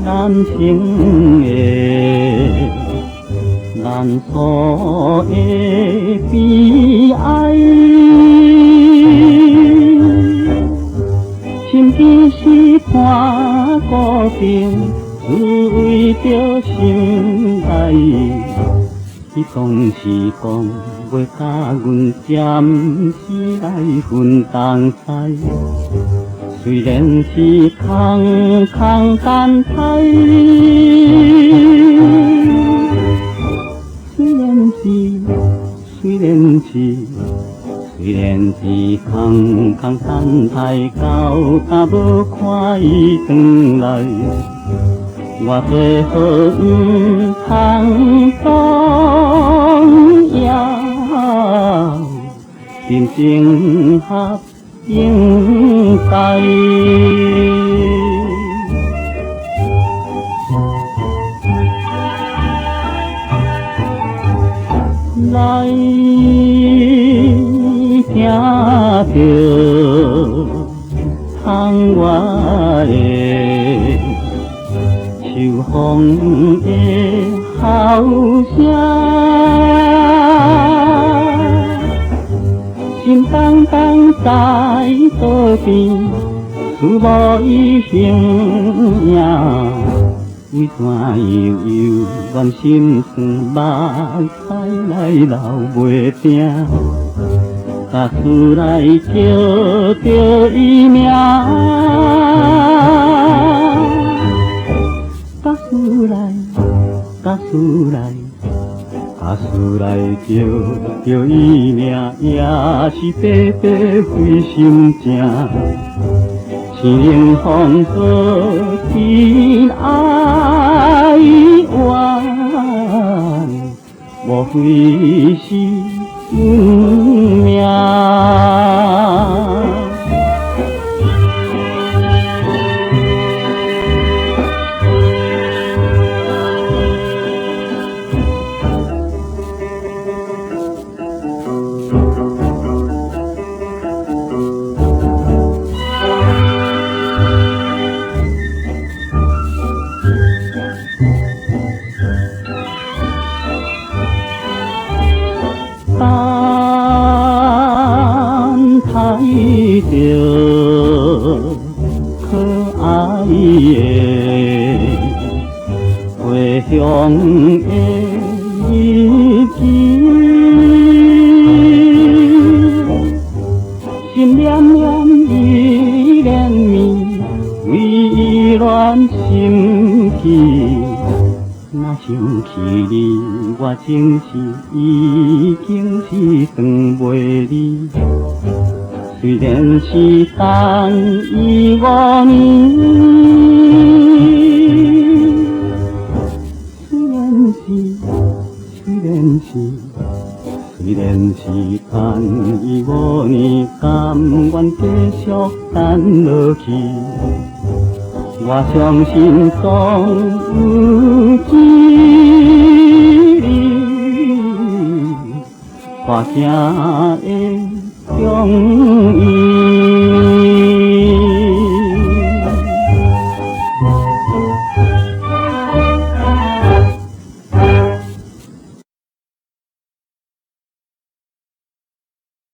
咱生的咱所的悲哀，心只是看孤平，只为着心爱。你当是讲要甲阮暂时来分东西。虽然是空空等待，虽然是空空等待，到今无看伊转来，我最好通动摇，真正合应该。来听着窗外的秋风的号声，心动动在左边，思无伊形影。为山悠悠，阮心酸，目屎来流袂停，甲思来叫着伊名，甲思来叫伊名，也是白白为心情。情灵风波，真爱怨，莫非是运命？看着可爱的回乡的日子，心念念依恋绵，为伊乱心去。若想起你，我真是已经是断袂离。虽然是等伊5年，虽然是等伊5年，甘愿继续等落去。我相信总有一日，花城的终于。